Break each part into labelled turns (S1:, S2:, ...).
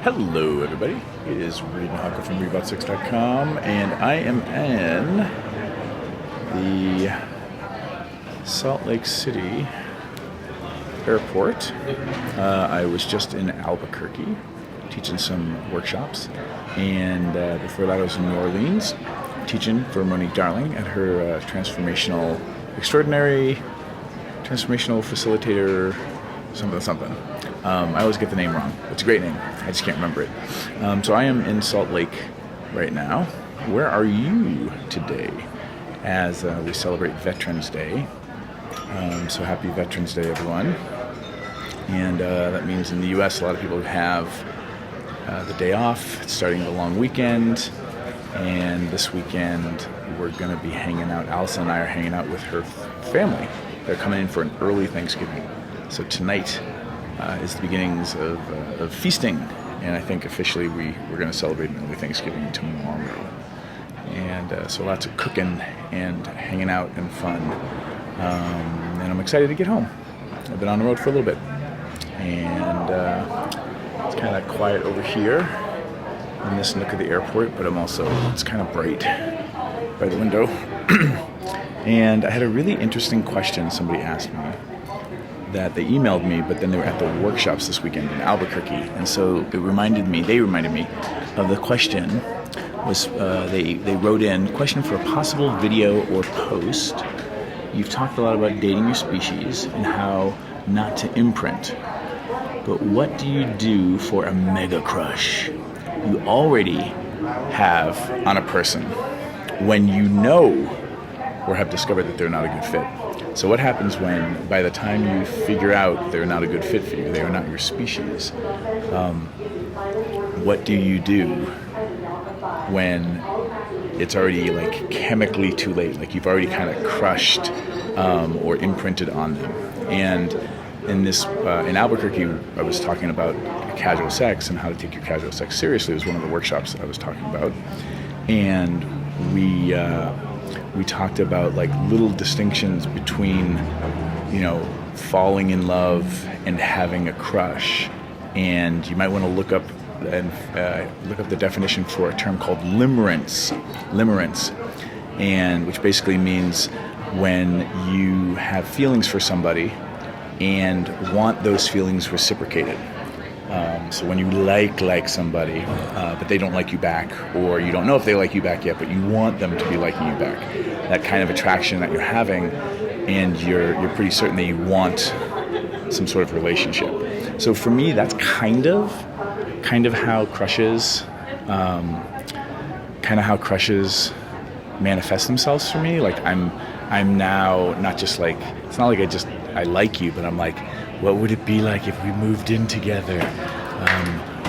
S1: Hello, everybody. It is Reid from Reid.6.com, and I am in the Salt Lake City airport. I was just in Albuquerque teaching some workshops, and before that I was in New Orleans teaching for Monique Darling at her transformational facilitator something. I always get the name wrong. It's a great name. I just can't remember it. So I am in Salt Lake right now. Where are you today as we celebrate Veterans Day? So happy Veterans Day, everyone. And that means in the U.S. a lot of people have the day off. It's starting the long weekend. And this weekend we're going to be hanging out. Allison and I are hanging out with her family. They're coming in for an early Thanksgiving. So tonight is the beginnings of feasting, and I think officially we're going to celebrate an early Thanksgiving tomorrow. And so lots of cooking and hanging out and fun. And I'm excited to get home. I've been on the road for a little bit, and it's kind of quiet over here in this nook of the airport, but it's kind of bright by the window. And I had a really interesting question somebody asked me that they emailed me, but then they were at the workshops this weekend in Albuquerque, and so they reminded me of the question. Was they wrote in question for a possible video or post. You've talked a lot about dating your species and how not to imprint, but what do you do for a mega crush you already have on a person when you know or have discovered that they're not a good fit? So what happens when, by the time you figure out they're not a good fit for you, they are not your species? What do you do when it's already like chemically too late? Like you've already kind of crushed or imprinted on them. And in Albuquerque, I was talking about casual sex and how to take your casual sex seriously. It was one of the workshops that I was talking about, and we talked about like little distinctions between, falling in love and having a crush. And you might want to look up the definition for a term called limerence, and which basically means when you have feelings for somebody and want those feelings reciprocated. So when you like somebody, but they don't like you back, or you don't know if they like you back yet, but you want them to be liking you back, that kind of attraction that you're having, and you're pretty certain that you want some sort of relationship. So for me, that's kind of how crushes, manifest themselves for me. Like I'm now not just like, it's not like I like you, but I'm like, what would it be like if we moved in together?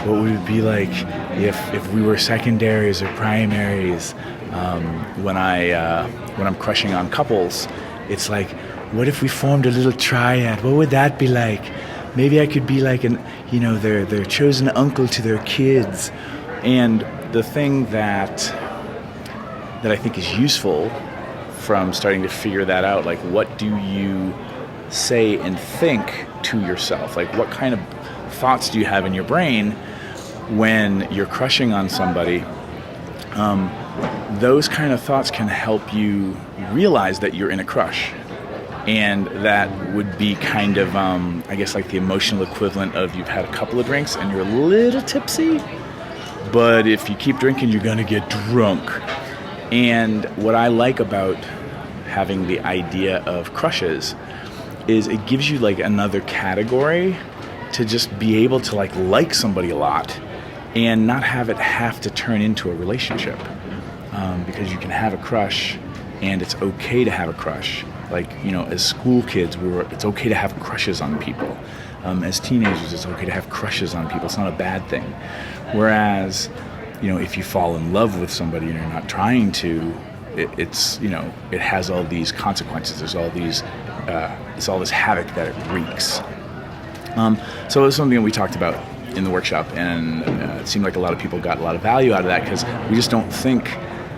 S1: What would it be like if we were secondaries or primaries? When I'm crushing on couples, it's like, what if we formed a little triad? What would that be like? Maybe I could be like their chosen uncle to their kids. And the thing that I think is useful from starting to figure that out, like what do you say and think to yourself? Like what kind of thoughts do you have in your brain when you're crushing on somebody? Those kind of thoughts can help you realize that you're in a crush. And that would be kind of, I guess, like the emotional equivalent of you've had a couple of drinks and you're a little tipsy, but if you keep drinking, you're going to get drunk. And what I like about having the idea of crushes is it gives you like another category to just be able to like somebody a lot and not have it have to turn into a relationship. Because you can have a crush and it's okay to have a crush. Like, as school kids, it's okay to have crushes on people. As teenagers, it's okay to have crushes on people. It's not a bad thing. Whereas, if you fall in love with somebody and you're not trying to, it has all these consequences. There's all these, it's all this havoc that it wreaks. So it was something we talked about in the workshop, and it seemed like a lot of people got a lot of value out of that because we just don't think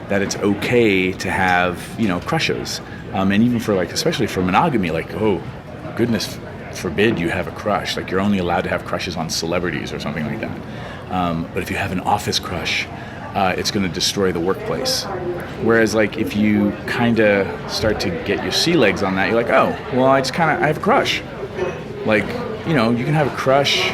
S1: that it's okay to have, crushes. And even for especially for monogamy, oh, goodness forbid you have a crush. Like you're only allowed to have crushes on celebrities or something like that. But if you have an office crush, it's going to destroy the workplace. Whereas, like, if you kind of start to get your sea legs on that, you're like, oh, well, I have a crush. Like, you know, you can have a crush.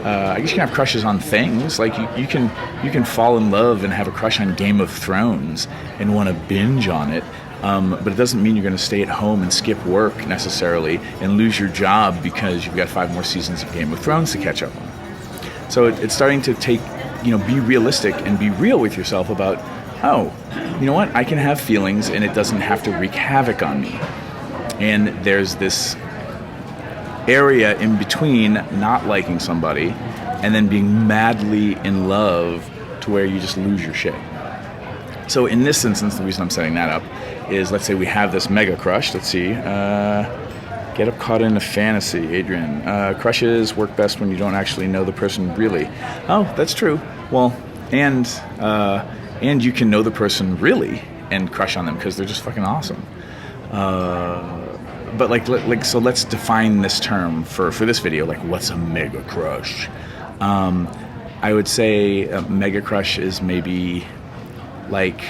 S1: I guess you can have crushes on things. Like, you can fall in love and have a crush on Game of Thrones and want to binge on it. But it doesn't mean you're going to stay at home and skip work necessarily and lose your job because you've got 5 more seasons of Game of Thrones to catch up on. So it's starting to be realistic and be real with yourself about, oh, you know what? I can have feelings and it doesn't have to wreak havoc on me. And there's this area in between not liking somebody and then being madly in love to where you just lose your shit. So in this instance, the reason I'm setting that up is, let's say we have this mega crush. Let's see. Get up caught in a fantasy, Adrian. Crushes work best when you don't actually know the person really. Oh, that's true. Well, and you can know the person really and crush on them because they're just fucking awesome. But so let's define this term for this video. Like, what's a mega crush? I would say a mega crush is maybe like,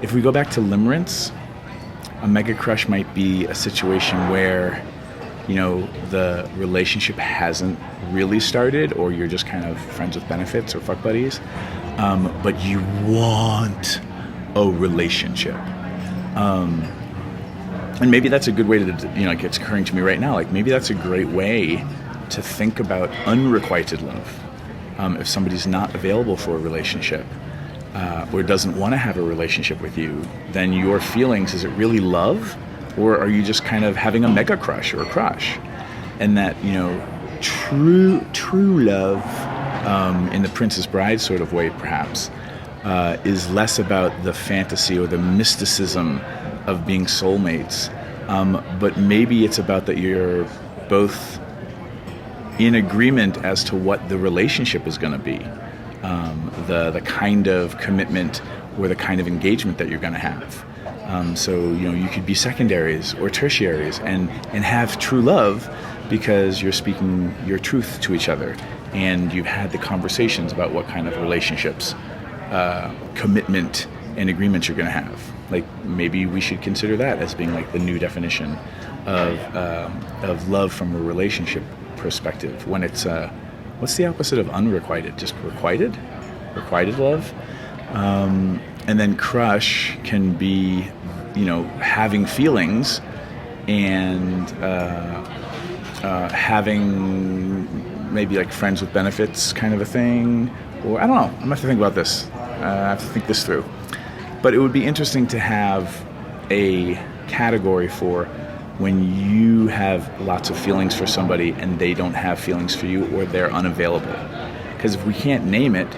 S1: if we go back to limerence, a mega crush might be a situation where, you know, the relationship hasn't really started, or you're just kind of friends with benefits or fuck buddies, but you want a relationship. And maybe that's a good way to, like it's occurring to me right now, like maybe that's a great way to think about unrequited love. If somebody's not available for a relationship, or doesn't want to have a relationship with you, then your feelings, is it really love? Or are you just kind of having a mega crush or a crush? And that, you know, true love, in the Princess Bride sort of way, perhaps, is less about the fantasy or the mysticism of being soulmates. But maybe it's about that you're both in agreement as to what the relationship is going to be. The kind of commitment or the kind of engagement that you're going to have. So, you know, you could be secondaries or tertiaries and have true love because you're speaking your truth to each other and you've had the conversations about what kind of relationships, commitment and agreements you're going to have. Like, maybe we should consider that as being like the new definition of love from a relationship perspective. When it's what's the opposite of unrequited? Just requited? Requited love. And then crush can be, you know, having feelings and having maybe like friends with benefits kind of a thing. Or I don't know. I'm gonna have to think about this. I have to think this through. But it would be interesting to have a category for when you have lots of feelings for somebody and they don't have feelings for you, or they're unavailable. Because if we can't name it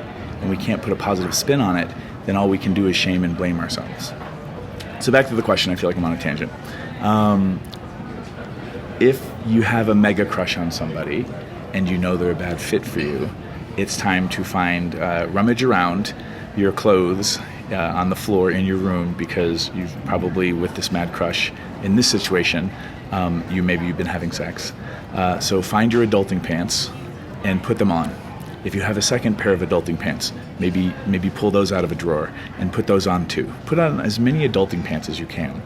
S1: and we can't put a positive spin on it, then all we can do is shame and blame ourselves. So back to the question, I feel like I'm on a tangent. If you have a mega crush on somebody and you know they're a bad fit for you, it's time to rummage around your clothes on the floor in your room, because you've probably, with this mad crush in this situation, you've been having sex. So find your adulting pants and put them on. If you have a second pair of adulting pants, maybe pull those out of a drawer and put those on too. Put on as many adulting pants as you can,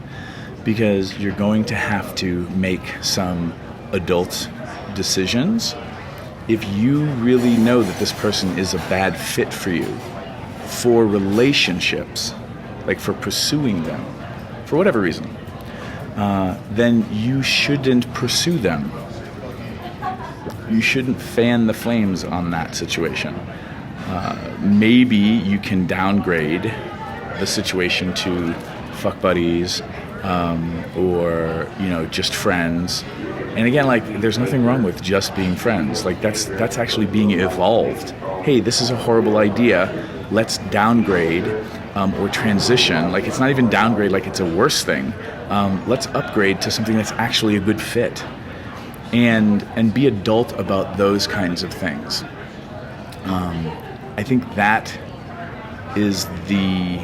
S1: because you're going to have to make some adult decisions. If you really know that this person is a bad fit for you, for relationships, like for pursuing them, for whatever reason, then you shouldn't pursue them. You shouldn't fan the flames on that situation. Maybe you can downgrade the situation to fuck buddies, or, you know, just friends. And again, like, there's nothing wrong with just being friends. Like, that's actually being evolved. Hey, this is a horrible idea. Let's downgrade or transition. Like, it's not even downgrade like it's a worse thing. Let's upgrade to something that's actually a good fit. And be adult about those kinds of things. I think that is the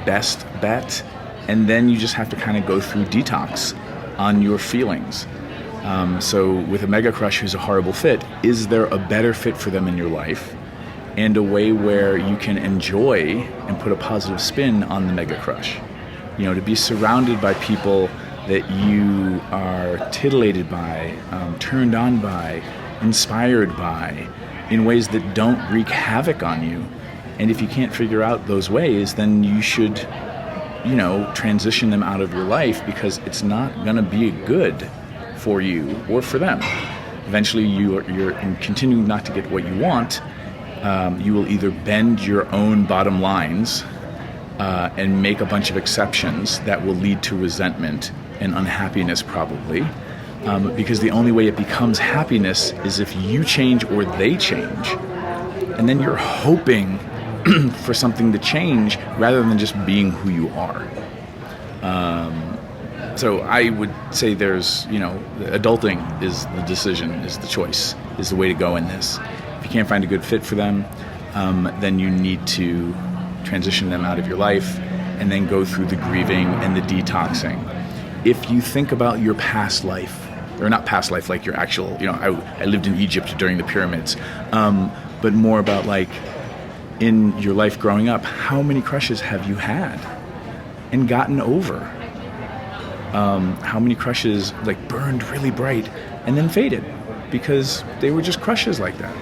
S1: best bet. And then you just have to kind of go through detox on your feelings. So with a mega crush who's a horrible fit, is there a better fit for them in your life? and a way where you can enjoy and put a positive spin on the mega crush. To be surrounded by people that you are titillated by, turned on by, inspired by, in ways that don't wreak havoc on you. And if you can't figure out those ways, then you should, transition them out of your life, because it's not going to be good for you or for them. Eventually, you're continuing not to get what you want. You will either bend your own bottom lines and make a bunch of exceptions that will lead to resentment and unhappiness, probably. Because the only way it becomes happiness is if you change or they change. And then you're hoping for something to change rather than just being who you are. So I would say there's, adulting is the decision, is the choice, is the way to go in this. If you can't find a good fit for them, then you need to transition them out of your life and then go through the grieving and the detoxing. If you think about your past life, or not past life like your actual, I lived in Egypt during the pyramids, but more about like in your life growing up, how many crushes have you had and gotten over? How many crushes like burned really bright and then faded because they were just crushes like that?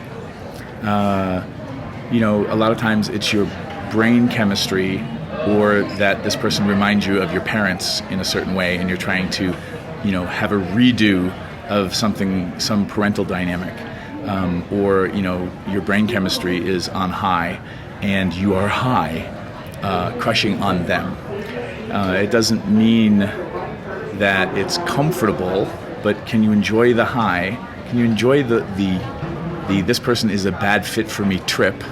S1: A lot of times it's your brain chemistry, or that this person reminds you of your parents in a certain way, and you're trying to, have a redo of some parental dynamic, or your brain chemistry is on high, and you are high, crushing on them. It doesn't mean that it's comfortable, but can you enjoy the high? Can you enjoy the this person is a bad fit for me trip,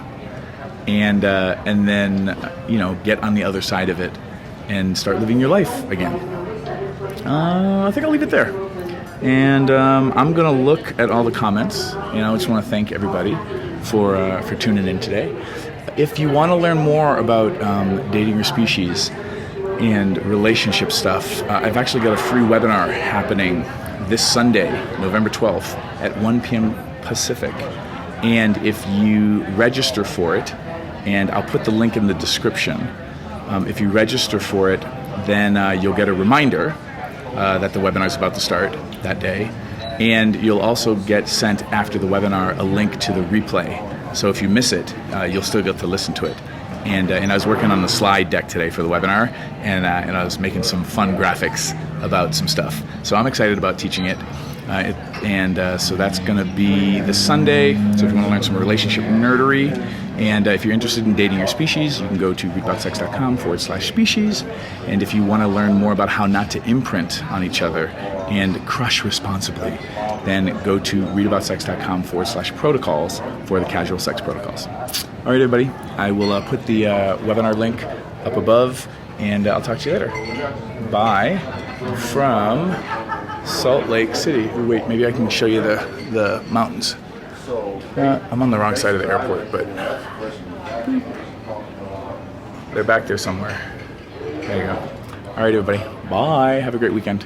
S1: and then get on the other side of it and start living your life again. I think I'll leave it there, and I'm gonna look at all the comments. I just want to thank everybody for tuning in today. If you want to learn more about dating your species and relationship stuff, I've actually got a free webinar happening this Sunday, November 12th at 1 p.m. Pacific. And if you register for it, and I'll put the link in the description, if you register for it, then you'll get a reminder that the webinar is about to start that day. And you'll also get sent after the webinar a link to the replay. So if you miss it, you'll still get to listen to it. And I was working on the slide deck today for the webinar, and I was making some fun graphics about some stuff. So I'm excited about teaching it. So that's going to be this Sunday. So if you want to learn some relationship nerdery, and if you're interested in dating your species, you can go to readboutsex.com/species. And if you want to learn more about how not to imprint on each other and crush responsibly, then go to readaboutsex.com/protocols for the casual sex protocols. All right, everybody. I will put the webinar link up above, and I'll talk to you later. Bye from Salt Lake City. Ooh, wait, maybe I can show you the mountains. I'm on the wrong side of the airport, but they're back there somewhere. There you go. All right, everybody. Bye. Have a great weekend.